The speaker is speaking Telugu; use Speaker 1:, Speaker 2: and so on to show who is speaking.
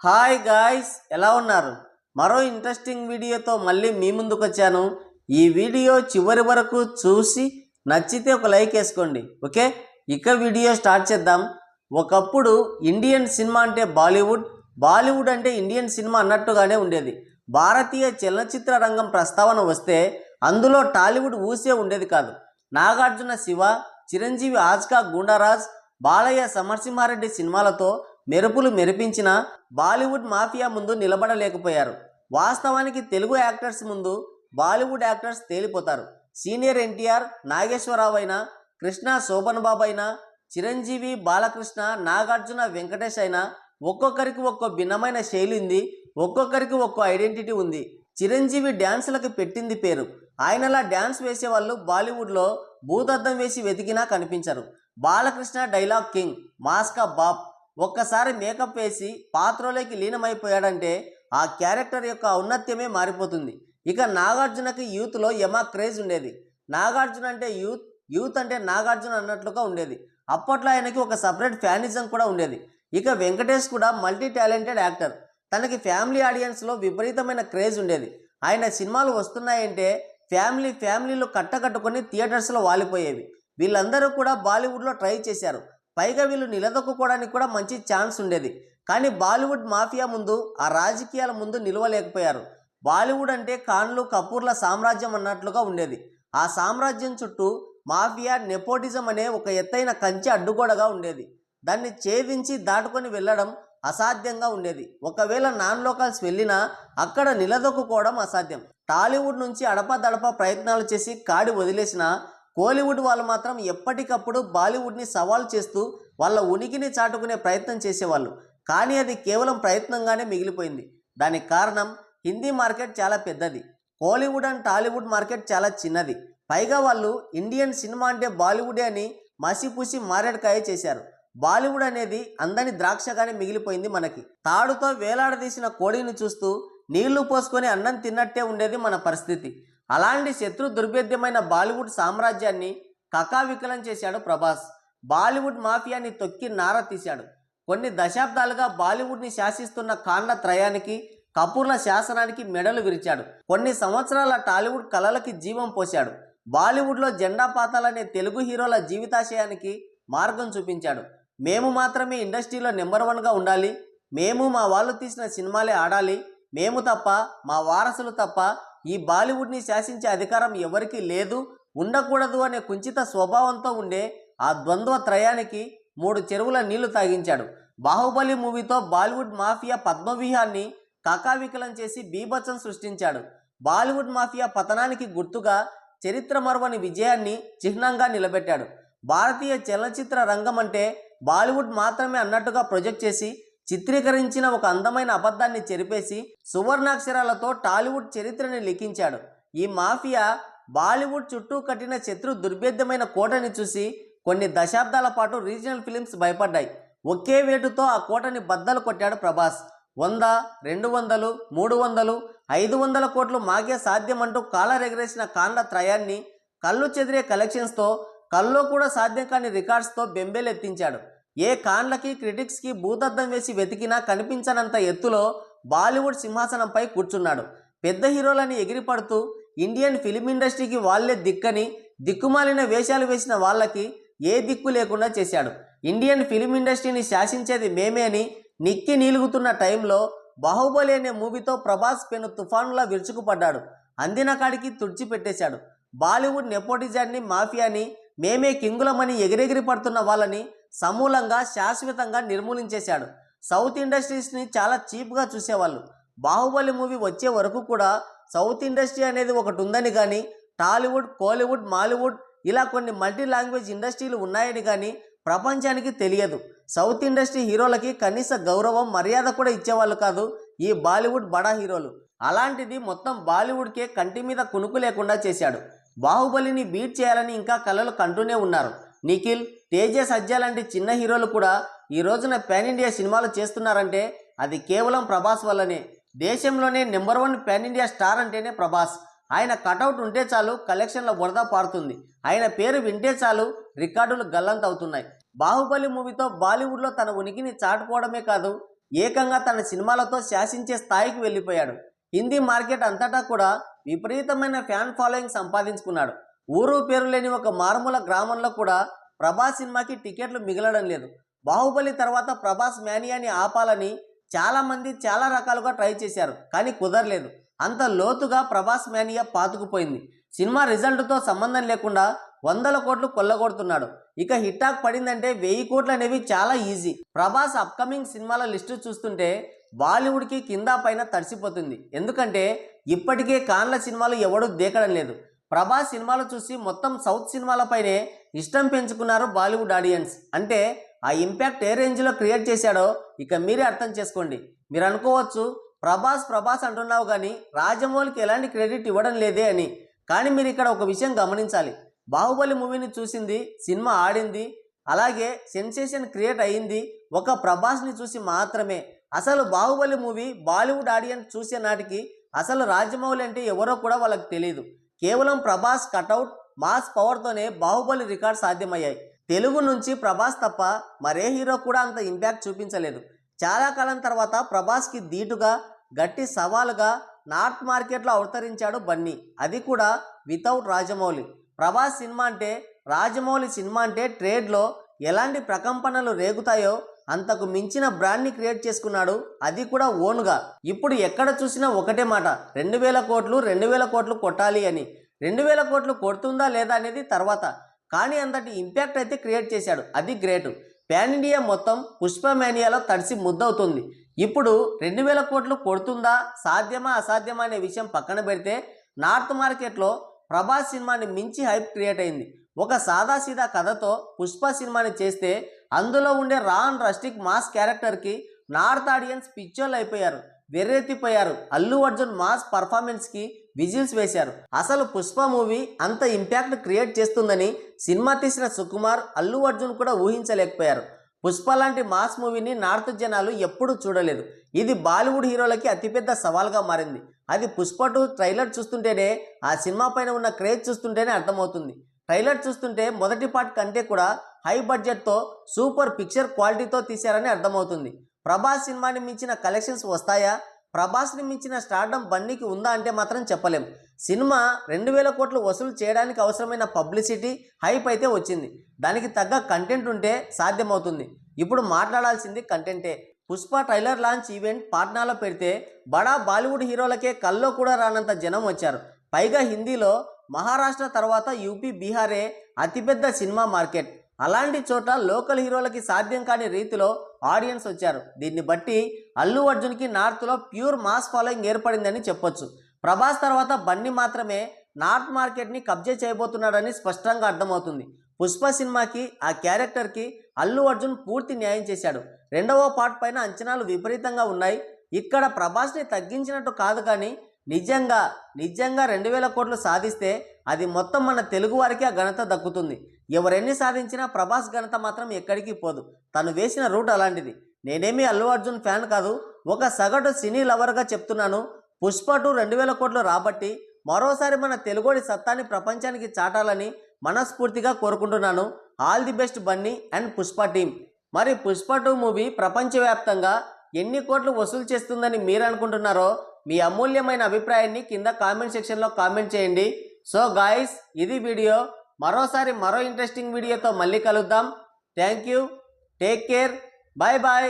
Speaker 1: హాయ్ గాయ్స్, ఎలా ఉన్నారు? మరో ఇంట్రెస్టింగ్ వీడియోతో మళ్ళీ మీ ముందుకు వచ్చాను. ఈ వీడియో చివరి వరకు చూసి నచ్చితే ఒక లైక్ వేసుకోండి. ఓకే, ఇక వీడియో స్టార్ట్ చేద్దాం. ఒకప్పుడు ఇండియన్ సినిమా అంటే బాలీవుడ్, బాలీవుడ్ అంటే ఇండియన్ సినిమా అన్నట్టుగానే ఉండేది. భారతీయ చలనచిత్ర రంగం ప్రస్తావన వస్తే అందులో టాలీవుడ్ ఊసే ఉండేది కాదు. నాగార్జున శివ, చిరంజీవి ఆజ్కా గూండారాజ్, బాలయ్య సమరసింహారెడ్డి సినిమాలతో మెరుపులు మెరిపించిన బాలీవుడ్ మాఫియా ముందు నిలబడలేకపోయారు. వాస్తవానికి తెలుగు యాక్టర్స్ ముందు బాలీవుడ్ యాక్టర్స్ తేలిపోతారు. సీనియర్ ఎన్టీఆర్, నాగేశ్వరరావు అయినా, కృష్ణ శోభన్ బాబు అయినా, చిరంజీవి, బాలకృష్ణ, నాగార్జున, వెంకటేష్ అయినా ఒక్కొక్కరికి ఒక్కో భిన్నమైన శైలి ఉంది, ఒక్కొక్కరికి ఒక్కో ఐడెంటిటీ ఉంది. చిరంజీవి డ్యాన్సులకు పెట్టింది పేరు. ఆయనలా డ్యాన్స్ వేసేవాళ్ళు బాలీవుడ్లో భూతద్దం వేసి వెతికినా కనిపించరు. బాలకృష్ణ డైలాగ్ కింగ్, మాస్కా బాప్. ఒక్కసారి మేకప్ వేసి పాత్రలోకి లీనమైపోయాడంటే ఆ క్యారెక్టర్ యొక్క ఔన్నత్యమే మారిపోతుంది. ఇక నాగార్జునకి యూత్లో యమా క్రేజ్ ఉండేది. నాగార్జున అంటే యూత్, యూత్ అంటే నాగార్జున అన్నట్లుగా ఉండేది. అప్పట్లో ఆయనకి ఒక సపరేట్ ఫ్యానిజం కూడా ఉండేది. ఇక వెంకటేష్ కూడా మల్టీ టాలెంటెడ్ యాక్టర్. తనకి ఫ్యామిలీ ఆడియన్స్లో విపరీతమైన క్రేజ్ ఉండేది. ఆయన సినిమాలు వస్తున్నాయంటే ఫ్యామిలీలు కట్టకట్టుకొని థియేటర్స్లో వాలిపోయేవి. వీళ్ళందరూ కూడా బాలీవుడ్లో ట్రై చేశారు. పైగా వీళ్ళు నిలదొక్కుకోవడానికి కూడా మంచి ఛాన్స్ ఉండేది. కానీ బాలీవుడ్ మాఫియా ముందు, ఆ రాజకీయాల ముందు నిలవలేకపోయారు. బాలీవుడ్ అంటే ఖాన్లు, కపూర్ల సామ్రాజ్యం అన్నట్లుగా ఉండేది. ఆ సామ్రాజ్యం చుట్టూ మాఫియా, నెపోటిజం అనే ఒక ఎత్తైన కంచె అడ్డుగోడగా ఉండేది. దాన్ని ఛేదించి దాటుకొని వెళ్ళడం అసాధ్యంగా ఉండేది. ఒకవేళ నాన్ లోకల్స్ వెళ్ళినా అక్కడ నిలదొక్కుకోవడం అసాధ్యం. టాలీవుడ్ నుంచి అడపదడప ప్రయత్నాలు చేసి కాడి వదిలేసిన కోలీవుడ్ వాళ్ళు మాత్రం ఎప్పటికప్పుడు బాలీవుడ్ని సవాల్ చేస్తూ వాళ్ళ ఉనికిని చాటుకునే ప్రయత్నం చేసేవాళ్ళు. కానీ అది కేవలం ప్రయత్నంగానే మిగిలిపోయింది. దానికి కారణం హిందీ మార్కెట్ చాలా పెద్దది, కోలీవుడ్ అండ్ టాలీవుడ్ మార్కెట్ చాలా చిన్నది. పైగా వాళ్ళు ఇండియన్ సినిమా అంటే బాలీవుడే అని మసిపూసి మారేడుకాయ చేశారు. బాలీవుడ్ అనేది అందని ద్రాక్షగానే మిగిలిపోయింది మనకి. తాడుతో వేలాడదీసిన కోడిని చూస్తూ నీళ్లు పోసుకొని అన్నం తిన్నట్టే ఉండేది మన పరిస్థితి. అలాంటి శత్రు దుర్భేద్యమైన బాలీవుడ్ సామ్రాజ్యాన్ని కకావికలం చేశాడు ప్రభాస్. బాలీవుడ్ మాఫియాని తొక్కి నార తీశాడు. కొన్ని దశాబ్దాలుగా బాలీవుడ్ని శాసిస్తున్న ఖాన్ల త్రయానికి, కపూర్ల శాసనానికి మెడలు విరిచాడు. కొన్ని సంవత్సరాల టాలీవుడ్ కళలకి జీవం పోశాడు. బాలీవుడ్లో జెండా పాతాలనే తెలుగు హీరోల జీవితాశయానికి మార్గం చూపించాడు. మేము మాత్రమే ఇండస్ట్రీలో నెంబర్ 1గా ఉండాలి, మేము మా వాళ్ళు తీసిన సినిమాలే ఆడాలి, మేము తప్ప, మా వారసులు తప్ప ఈ బాలీవుడ్ని శాసించే అధికారం ఎవరికీ లేదు, ఉండకూడదు అనే కుంచిత స్వభావంతో ఉండే ఆ ద్వంద్వ త్రయానికి 3 చెరువుల నీళ్లు తాగించాడు. బాహుబలి మూవీతో బాలీవుడ్ మాఫియా పద్మవ్యూహాన్ని కకావికలం చేసి బీభత్సం సృష్టించాడు. బాలీవుడ్ మాఫియా పతనానికి గుర్తుగా చరిత్ర మరువని విజయాన్ని చిహ్నంగా నిలబెట్టాడు. భారతీయ చలనచిత్ర రంగం అంటే బాలీవుడ్ మాత్రమే అన్నట్టుగా ప్రొజెక్ట్ చేసి చిత్రీకరించిన ఒక అందమైన అబద్ధాన్ని చెరిపేసి సువర్ణాక్షరాలతో టాలీవుడ్ చరిత్రని లిఖించాడు. ఈ మాఫియా బాలీవుడ్ చుట్టూ కట్టిన శత్రు దుర్భేద్యమైన కోటని చూసి కొన్ని దశాబ్దాల పాటు రీజనల్ ఫిలిమ్స్ భయపడ్డాయి. ఒకే వేటుతో ఆ కోటని బద్దలు కొట్టాడు ప్రభాస్. 100, 200, 300, 500 కోట్లు మాకే సాధ్యమంటూ కాలరెగరేసిన ఖాన్ల త్రయాన్ని కళ్ళు చెదిరే కలెక్షన్స్తో, కల్లో కూడా సాధ్యం కాని రికార్డ్స్తో బెంబేలెత్తించాడు. ఏ ఖాన్లకి, క్రిటిక్స్కి భూతద్దం వేసి వెతికినా కనిపించనంత ఎత్తులో బాలీవుడ్ సింహాసనంపై కూర్చున్నాడు. పెద్ద హీరోలని ఎగిరిపడుతూ ఇండియన్ ఫిలిం ఇండస్ట్రీకి వాళ్లే దిక్కని, దిక్కుమాలిన వేషాలు వేసిన వాళ్ళకి ఏ దిక్కు లేకుండా చేశాడు. ఇండియన్ ఫిలిం ఇండస్ట్రీని శాసించేది మేమే అని నిక్కి నీలుగుతున్న టైంలో బాహుబలి అనే మూవీతో ప్రభాస్ పెను తుఫానులా విరుచుకుపడ్డాడు. అందిన కాడికి తుడిచిపెట్టేశాడు. బాలీవుడ్ నెపోటిజాన్ని, మాఫియాని, మేమే కింగులమని ఎగిరెగిరి పడుతున్న వాళ్ళని సమూలంగా, శాశ్వతంగా నిర్మూలించేశాడు. సౌత్ ఇండస్ట్రీస్ని చాలా చీప్గా చూసేవాళ్ళు. బాహుబలి మూవీ వచ్చే వరకు కూడా సౌత్ ఇండస్ట్రీ అనేది ఒకటి ఉందని కానీ, టాలీవుడ్, కోలీవుడ్, మాలీవుడ్ ఇలా కొన్ని మల్టీ లాంగ్వేజ్ ఇండస్ట్రీలు ఉన్నాయని కానీ ప్రపంచానికి తెలియదు. సౌత్ ఇండస్ట్రీ హీరోలకి కనీస గౌరవం, మర్యాద కూడా ఇచ్చేవాళ్ళు కాదు ఈ బాలీవుడ్ బడా హీరోలు. అలాంటిది మొత్తం బాలీవుడ్కే కంటి మీద కునుకు లేకుండా చేశాడు. బాహుబలిని బీట్ చేయాలని ఇంకా కలలు కంటూనే ఉన్నారు. నిఖిల్, తేజస్, సజ్జా లాంటి చిన్న హీరోలు కూడా ఈ రోజున పాన్ ఇండియా సినిమాలు చేస్తున్నారంటే అది కేవలం ప్రభాస్ వల్లనే. దేశంలోనే నెంబర్ 1 పాన్ ఇండియా స్టార్ అంటేనే ప్రభాస్. ఆయన కటౌట్ ఉంటే చాలు కలెక్షన్ల వరద పారుతుంది. ఆయన పేరు వింటే చాలు రికార్డులు గల్లంతవుతున్నాయి. బాహుబలి మూవీతో బాలీవుడ్లో తన ఉనికిని చాటుకోవడమే కాదు, ఏకంగా తన సినిమాలతో శాసించే స్థాయికి వెళ్ళిపోయాడు. హిందీ మార్కెట్ అంతటా కూడా విపరీతమైన ఫ్యాన్ ఫాలోయింగ్ సంపాదించుకున్నాడు. ఊరు పేరు లేని ఒక మారుమూల గ్రామంలో కూడా ప్రభాస్ సినిమాకి టికెట్లు మిగలడం లేదు. బాహుబలి తర్వాత ప్రభాస్ మేనియాని ఆపాలని చాలామంది చాలా రకాలుగా ట్రై చేశారు, కానీ కుదరలేదు. అంత లోతుగా ప్రభాస్ మేనియా పాతుకుపోయింది. సినిమా రిజల్ట్తో సంబంధం లేకుండా 100 కోట్లు కొల్లగొడుతున్నాడు. ఇక హిట్టాక్ పడిందంటే 1000 కోట్లు అనేవి చాలా ఈజీ. ప్రభాస్ అప్కమింగ్ సినిమాల లిస్టు చూస్తుంటే బాలీవుడ్కి కింద పైన తడిసిపోతుంది. ఎందుకంటే ఇప్పటికే కాన్ల సినిమాలు ఎవడూ దేకడం లేదు. ప్రభాస్ సినిమాలు చూసి మొత్తం సౌత్ సినిమాలపైనే ఇష్టం పెంచుకున్నారు బాలీవుడ్ ఆడియన్స్. అంటే ఆ ఇంపాక్ట్ ఏ రేంజ్లో క్రియేట్ చేశాడో ఇక మీరే అర్థం చేసుకోండి. మీరు అనుకోవచ్చు, ప్రభాస్ అంటున్నావు కానీ రాజమౌళికి ఎలాంటి క్రెడిట్ ఇవ్వడం లేదే అని. కానీ మీరు ఇక్కడ ఒక విషయం గమనించాలి. బాహుబలి మూవీని చూసింది, సినిమా ఆడింది, అలాగే సెన్సేషన్ క్రియేట్ అయ్యింది ఒక ప్రభాస్ని చూసి మాత్రమే. అసలు బాహుబలి మూవీ బాలీవుడ్ ఆడియన్స్ చూసే నాటికి అసలు రాజమౌళి అంటే ఎవరో కూడా వాళ్ళకి తెలియదు. కేవలం ప్రభాస్ కటౌట్ మాస్ పవర్తోనే బాహుబలి రికార్డ్ సాధ్యమయ్యాయి. తెలుగు నుంచి ప్రభాస్ తప్ప మరే హీరో కూడా అంత ఇంపాక్ట్ చూపించలేదు. చాలా కాలం తర్వాత ప్రభాస్కి ధీటుగా గట్టి సవాలుగా నార్త్ మార్కెట్లో అవతరించాడు బన్నీ, అది కూడా వితౌట్ రాజమౌళి. ప్రభాస్ సినిమా అంటే, రాజమౌళి సినిమా అంటే ట్రేడ్లో ఎలాంటి ప్రకంపనలు రేగుతాయో అంతకు మించిన బ్రాండ్ని క్రియేట్ చేసుకున్నాడు, అది కూడా ఓన్గా. ఇప్పుడు ఎక్కడ చూసినా ఒకటే మాట, 2000 కోట్లు 2000 కోట్లు కొట్టాలి అని. 2000 కోట్లు కొడుతుందా లేదా అనేది తర్వాత, కానీ అంతటి ఇంపాక్ట్ అయితే క్రియేట్ చేశాడు, అది గ్రేటు. పాన్ ఇండియా మొత్తం పుష్ప మేనియాలో తడిసి ముద్దవుతుంది. ఇప్పుడు 2000 కోట్లు కొడుతుందా, సాధ్యమా అసాధ్యమా అనే విషయం పక్కన పెడితే నార్త్ మార్కెట్లో ప్రభాస్ సినిమాని మించి హైప్ క్రియేట్ అయింది. ఒక సాదాసీదా కథతో పుష్ప సినిమాని చేస్తే అందులో ఉండే రా అండ్ రస్టిక్ మాస్ క్యారెక్టర్కి నార్త్ ఆడియన్స్ పిచ్చోళ్ళు అయిపోయారు, వెర్రెత్తిపోయారు. అల్లు అర్జున్ మాస్ పర్ఫార్మెన్స్కి విజిల్స్ వేశారు. అసలు పుష్ప మూవీ అంత ఇంపాక్ట్ క్రియేట్ చేస్తుందని సినిమా తీసిన సుకుమార్, అల్లు అర్జున్ కూడా ఊహించలేకపోయారు. పుష్ప లాంటి మాస్ మూవీని నార్త్ జనాలు ఎప్పుడూ చూడలేదు. ఇది బాలీవుడ్ హీరోలకి అతిపెద్ద సవాల్గా మారింది. అది పుష్ప 2 ట్రైలర్ చూస్తుంటేనే, ఆ సినిమా పైన ఉన్న క్రేజ్ చూస్తుంటేనే అర్థమవుతుంది. ట్రైలర్ చూస్తుంటే మొదటి పార్ట్ కంటే కూడా హై బడ్జెట్తో సూపర్ పిక్చర్ క్వాలిటీతో తీశారని అర్థమవుతుంది. ప్రభాస్ సినిమాని మించిన కలెక్షన్స్ వస్తాయా, ప్రభాస్ని మించిన స్టార్డమ్ బన్నీకి ఉందా అంటే మాత్రం చెప్పలేం. సినిమా 2000 కోట్లు వసూలు చేయడానికి అవసరమైన పబ్లిసిటీ, హైప్ అయితే వచ్చింది. దానికి తగ్గ కంటెంట్ ఉంటే సాధ్యమవుతుంది. ఇప్పుడు మాట్లాడాల్సింది కంటెంటే. పుష్ప ట్రైలర్ లాంచ్ ఈవెంట్ పాట్నాలో పెడితే బడా బాలీవుడ్ హీరోలకే కల్లో కూడా రానంత జనం వచ్చారు. పైగా హిందీలో మహారాష్ట్ర తర్వాత యూపీ, బీహారే అతిపెద్ద సినిమా మార్కెట్. అలాంటి చోట లోకల్ హీరోలకి సాధ్యం కాని రీతిలో ఆడియన్స్ వచ్చారు. దీన్ని బట్టి అల్లు అర్జున్కి నార్త్లో ప్యూర్ మాస్ ఫాలోయింగ్ ఏర్పడిందని చెప్పొచ్చు. ప్రభాస్ తర్వాత బన్నీ మాత్రమే నార్త్ మార్కెట్ని కబ్జా చేయబోతున్నాడని స్పష్టంగా అర్థమవుతుంది. పుష్ప సినిమాకి, ఆ క్యారెక్టర్కి అల్లు అర్జున్ పూర్తి న్యాయం చేశాడు. 2వ పార్ట్ పైన అంచనాలు విపరీతంగా ఉన్నాయి. ఇక్కడ ప్రభాస్ని తగ్గించినట్టు కాదు, కానీ నిజంగా 2000 కోట్లు సాధిస్తే అది మొత్తం మన తెలుగు వారికి ఆ ఘనత దక్కుతుంది. ఎవరెన్ని సాధించినా ప్రభాస్ ఘనత మాత్రం ఎక్కడికి పోదు. తను వేసిన రూట్ అలాంటిది. నేనేమి అల్లు అర్జున్ ఫ్యాన్ కాదు, ఒక సగటు సినీ లవర్గా చెప్తున్నాను. పుష్ప 2 2000 కోట్లు రాబట్టి మరోసారి మన తెలుగోడి సత్తాని ప్రపంచానికి చాటాలని మనస్ఫూర్తిగా కోరుకుంటున్నాను. All the best Bunny and Pushpa team. మరి పుష్ప 2 మూవీ ప్రపంచవ్యాప్తంగా ఎన్ని కోట్లు వసూలు చేస్తుందని మీరు అనుకుంటున్నారో మీ అమూల్యమైన అభిప్రాయాన్ని కింద కామెంట్ సెక్షన్లో కామెంట్ చేయండి. సో గాయ్స్, ఇది వీడియో. మరోసారి మరో ఇంట్రెస్టింగ్ వీడియోతో మళ్ళీ కలుద్దాం. Thank you, take care, bye bye.